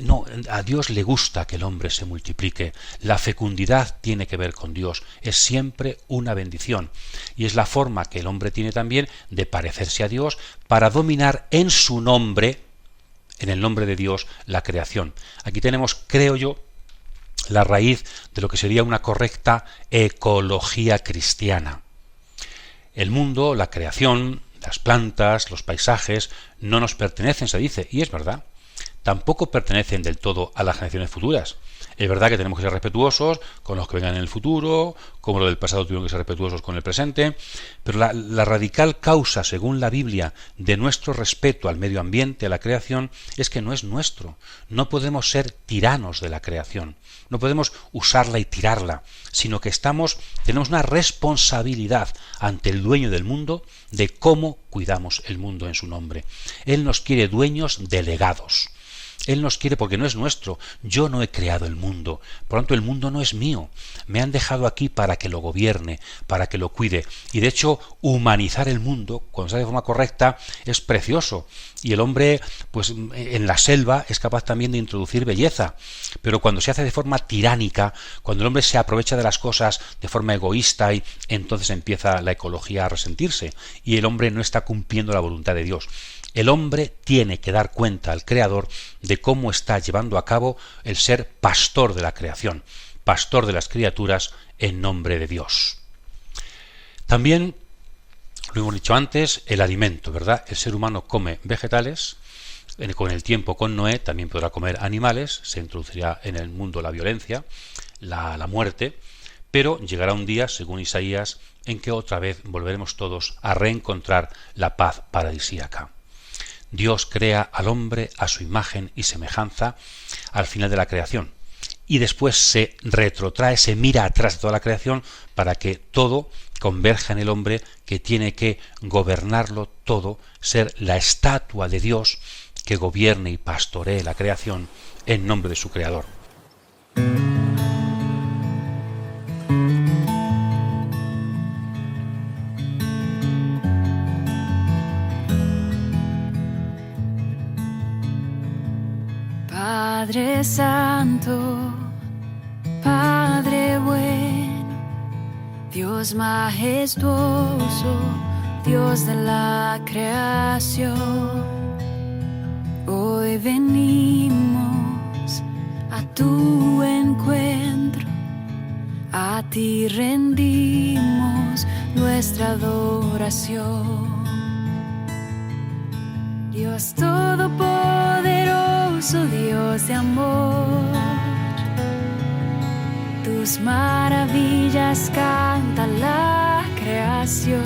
no, a Dios le gusta que el hombre se multiplique. La fecundidad tiene que ver con Dios, es siempre una bendición. Y es la forma que el hombre tiene también de parecerse a Dios para dominar en su nombre, en el nombre de Dios, la creación. Aquí tenemos, creo yo, la raíz de lo que sería una correcta ecología cristiana. El mundo, la creación, las plantas, los paisajes, no nos pertenecen, se dice, y es verdad. Tampoco pertenecen del todo a las generaciones futuras. Es verdad que tenemos que ser respetuosos con los que vengan en el futuro, como los del pasado tuvieron que ser respetuosos con el presente, pero la radical causa, según la Biblia, de nuestro respeto al medio ambiente, a la creación, es que no es nuestro. No podemos ser tiranos de la creación, no podemos usarla y tirarla, sino que tenemos una responsabilidad ante el dueño del mundo de cómo cuidamos el mundo en su nombre. Él nos quiere dueños delegados. Él nos quiere porque no es nuestro. Yo no he creado el mundo. Por lo tanto, el mundo no es mío. Me han dejado aquí para que lo gobierne, para que lo cuide. Y de hecho, humanizar el mundo, cuando se hace de forma correcta, es precioso. Y el hombre, pues en la selva, es capaz también de introducir belleza. Pero cuando se hace de forma tiránica, cuando el hombre se aprovecha de las cosas de forma egoísta, y entonces empieza la ecología a resentirse. Y el hombre no está cumpliendo la voluntad de Dios. El hombre tiene que dar cuenta al Creador de cómo está llevando a cabo el ser pastor de la creación, pastor de las criaturas en nombre de Dios. También, lo hemos dicho antes, el alimento, ¿verdad? El ser humano come vegetales, con el tiempo con Noé también podrá comer animales, se introducirá en el mundo la violencia, la muerte, pero llegará un día, según Isaías, en que otra vez volveremos todos a reencontrar la paz paradisíaca. Dios crea al hombre a su imagen y semejanza al final de la creación y después se retrotrae, se mira atrás de toda la creación para que todo converja en el hombre que tiene que gobernarlo todo, ser la estatua de Dios que gobierne y pastoree la creación en nombre de su Creador. Padre Santo, Padre bueno, Dios majestuoso, Dios de la creación, hoy venimos a tu encuentro, a ti rendimos nuestra adoración. Dios todopoderoso, Dios de amor, tus maravillas canta la creación,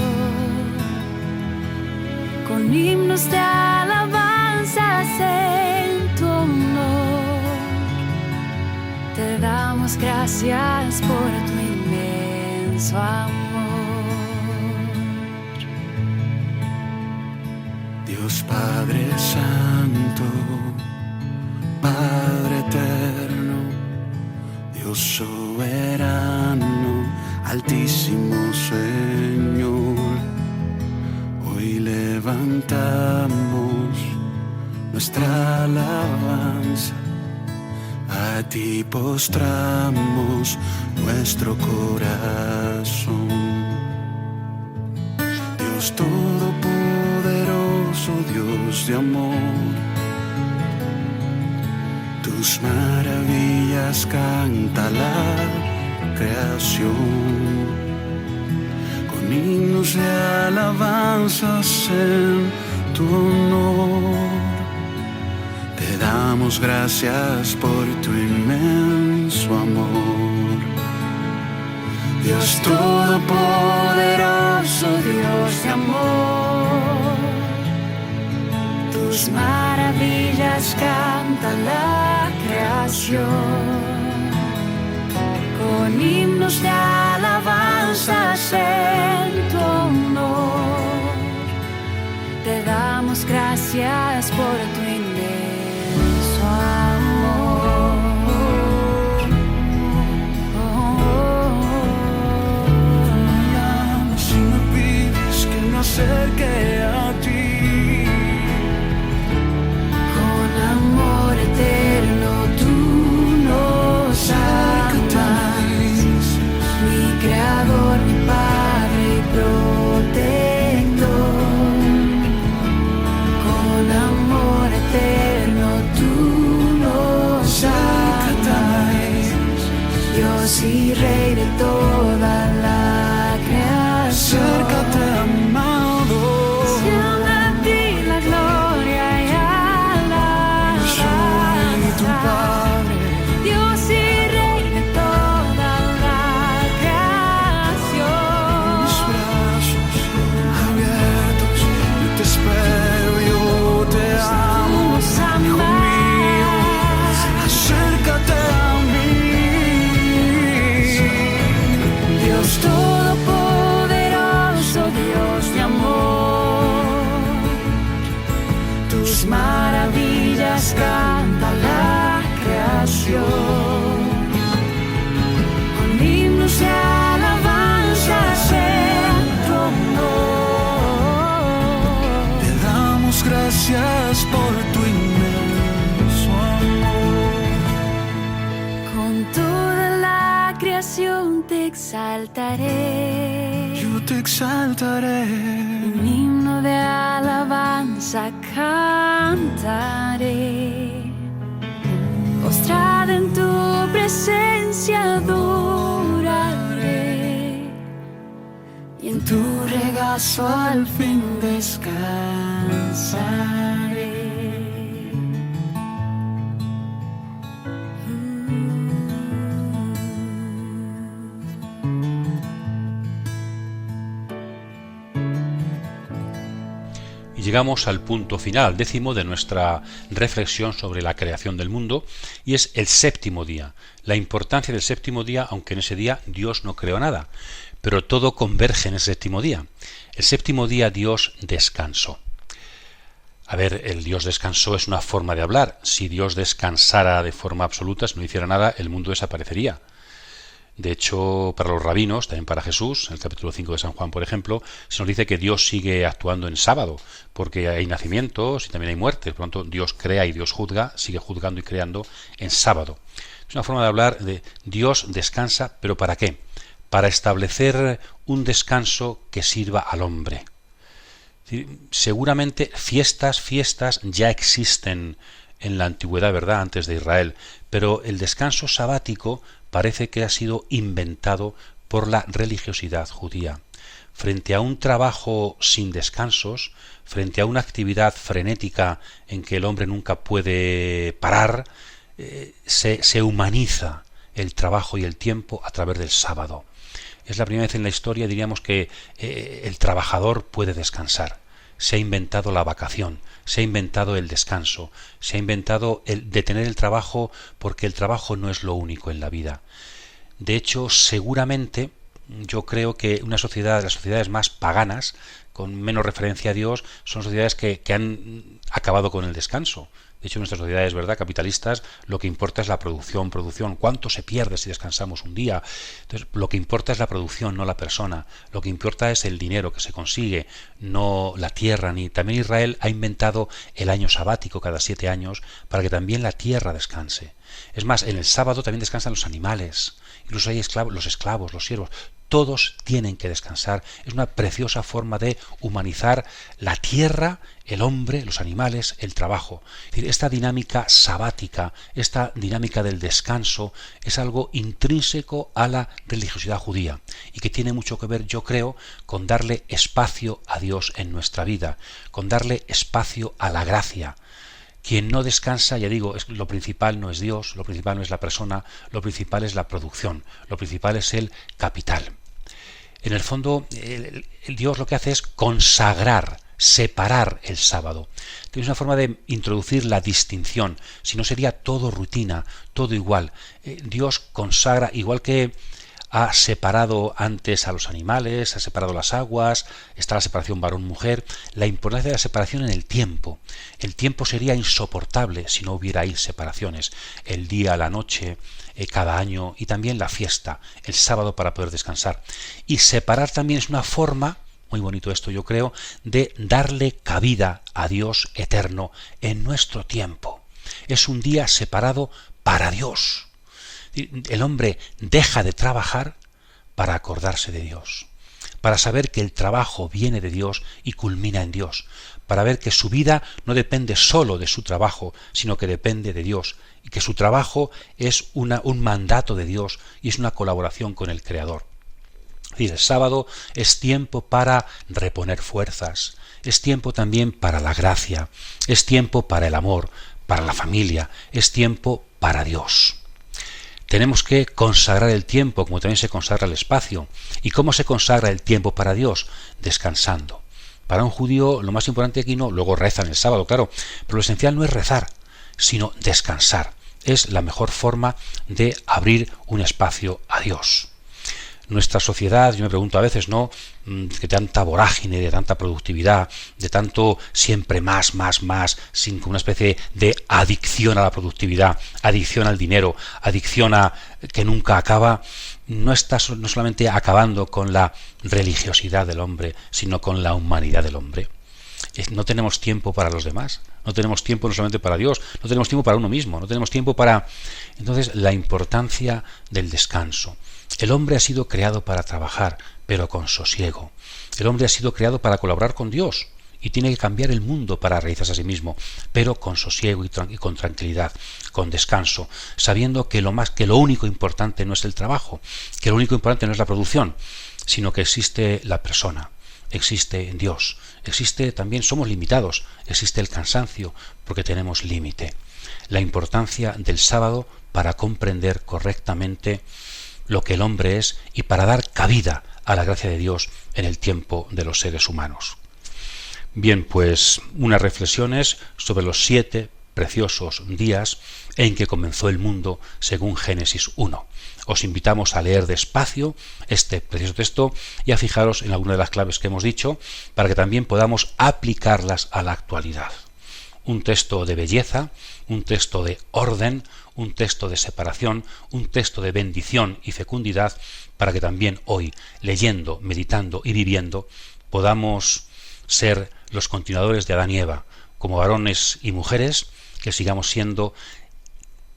con himnos de alabanzas en tu honor, te damos gracias por tu inmenso amor. Dios Padre Santo, Padre Eterno, Dios soberano, Altísimo Señor, hoy levantamos nuestra alabanza, a ti postramos nuestro corazón. Dios todopoderoso, Dios de amor, tus maravillas canta la creación, con himnos de alabanzas en tu honor, te damos gracias por tu inmenso amor. Dios todopoderoso, Dios de amor, tus maravillas canta la creación, con himnos de alabanzas en tu honor, te damos gracias por tu inmenso amor. Si me pides que me acerque a ti, Dios y Rey de toda la creación. Acércate, amado. Siendo a ti la gloria y Soy tu alabanza. Padre. Dios y Rey de toda la creación. Mis brazos abiertos, yo te espero, yo te amo. Nos Hijo mío, amas. acércate a mí. Dios todopoderoso, Dios de amor, tus maravillas canta la creación, con himnos de alabanza en tu honor. Te damos gracias por tu inmenso amor. Con toda la creación te exaltaré. Yo te exaltaré. Un himno de alabanza cantaré. Postrada en tu presencia adoraré. Y en tu regazo al fin descansaré. Y llegamos al punto final, 10º, de nuestra reflexión sobre la creación del mundo, y es el séptimo día. La importancia del séptimo día, aunque en ese día Dios no creó nada, pero todo converge en el séptimo día. El séptimo día Dios descansó. A ver, el Dios descansó es una forma de hablar. Si Dios descansara de forma absoluta, si no hiciera nada, el mundo desaparecería. De hecho, para los rabinos, también para Jesús, en el capítulo 5 de San Juan, por ejemplo, se nos dice que Dios sigue actuando en sábado, porque hay nacimientos y también hay muertes. Por lo tanto, Dios crea y Dios juzga, sigue juzgando y creando en sábado. Es una forma de hablar de Dios descansa, ¿pero para qué? Para establecer un descanso que sirva al hombre. Seguramente fiestas ya existen en la antigüedad, ¿verdad?, antes de Israel, pero el descanso sabático parece que ha sido inventado por la religiosidad judía. Frente a un trabajo sin descansos, frente a una actividad frenética en que el hombre nunca puede parar, se humaniza el trabajo y el tiempo a través del sábado. Es la primera vez en la historia, diríamos, que el trabajador puede descansar. Se ha inventado la vacación, se ha inventado el descanso, se ha inventado el detener el trabajo, porque el trabajo no es lo único en la vida. De hecho, seguramente, yo creo que las sociedades más paganas, con menos referencia a Dios, son sociedades que han acabado con el descanso. De hecho, en nuestras sociedades, ¿verdad?, capitalistas, lo que importa es la producción. ¿Cuánto se pierde si descansamos un día? Entonces, lo que importa es la producción, no la persona. Lo que importa es el dinero que se consigue, no la tierra. También Israel ha inventado el año sabático cada 7 años para que también la tierra descanse. Es más, en el sábado también descansan los animales. Incluso hay los esclavos, los siervos. Todos tienen que descansar. Es una preciosa forma de humanizar la tierra, el hombre, los animales, el trabajo. Es decir, esta dinámica sabática, esta dinámica del descanso, es algo intrínseco a la religiosidad judía y que tiene mucho que ver, yo creo, con darle espacio a Dios en nuestra vida, con darle espacio a la gracia. Quien no descansa, ya digo, lo principal no es Dios, lo principal no es la persona, lo principal es la producción, lo principal es el capital. En el fondo, el Dios lo que hace es consagrar, separar el sábado. Es una forma de introducir la distinción, si no sería todo rutina, todo igual. Dios consagra, igual que ha separado antes a los animales, ha separado las aguas, está la separación varón-mujer, la importancia de la separación en el tiempo. El tiempo sería insoportable si no hubiera ahí separaciones. El día, la noche, cada año, y también la fiesta, el sábado, para poder descansar. Y separar también es una forma, muy bonito esto yo creo, de darle cabida a Dios eterno en nuestro tiempo. Es un día separado para Dios. El hombre deja de trabajar para acordarse de Dios, para saber que el trabajo viene de Dios y culmina en Dios, para ver que su vida no depende solo de su trabajo, sino que depende de Dios, y que su trabajo es un mandato de Dios y es una colaboración con el Creador. Es decir, el sábado es tiempo para reponer fuerzas, es tiempo también para la gracia, es tiempo para el amor, para la familia, es tiempo para Dios. Tenemos que consagrar el tiempo, como también se consagra el espacio. ¿Y cómo se consagra el tiempo para Dios? Descansando. Para un judío lo más importante aquí no, luego rezan el sábado, claro, pero lo esencial no es rezar, sino descansar. Es la mejor forma de abrir un espacio a Dios. Nuestra sociedad, yo me pregunto a veces, ¿no?, que tanta vorágine, de tanta productividad, de tanto siempre más, sin una especie de adicción a la productividad, adicción al dinero, adicción a que nunca acaba, no solamente acabando con la religiosidad del hombre, sino con la humanidad del hombre. No tenemos tiempo para los demás, no tenemos tiempo no solamente para Dios, no tenemos tiempo para uno mismo, no tenemos tiempo para... Entonces, la importancia del descanso. El hombre ha sido creado para trabajar, pero con sosiego. El hombre ha sido creado para colaborar con Dios y tiene que cambiar el mundo para realizarse a sí mismo, pero con sosiego y con tranquilidad, con descanso, sabiendo que lo único importante no es el trabajo, que lo único importante no es la producción, sino que existe la persona, existe Dios, existe también, somos limitados, existe el cansancio porque tenemos límite. La importancia del sábado para comprender correctamente lo que el hombre es y para dar cabida a la gracia de Dios en el tiempo de los seres humanos. Bien, pues unas reflexiones sobre los 7 preciosos días en que comenzó el mundo según Génesis 1. Os invitamos a leer despacio este precioso texto y a fijaros en alguna de las claves que hemos dicho para que también podamos aplicarlas a la actualidad. Un texto de belleza, un texto de orden, un texto de separación, un texto de bendición y fecundidad, para que también hoy, leyendo, meditando y viviendo, podamos ser los continuadores de Adán y Eva, como varones y mujeres, que sigamos siendo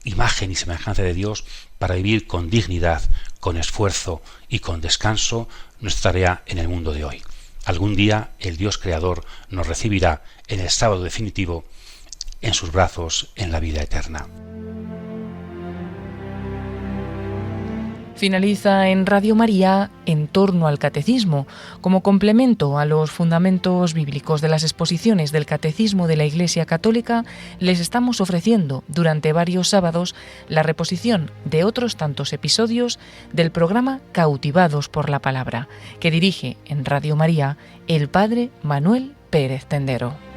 imagen y semejanza de Dios para vivir con dignidad, con esfuerzo y con descanso nuestra tarea en el mundo de hoy. Algún día el Dios Creador nos recibirá en el sábado definitivo en sus brazos en la vida eterna. Finaliza en Radio María En torno al Catecismo, como complemento a los fundamentos bíblicos de las exposiciones del Catecismo de la Iglesia Católica. Les estamos ofreciendo durante varios sábados la reposición de otros tantos episodios del programa Cautivados por la Palabra, que dirige en Radio María el Padre Manuel Pérez Tendero.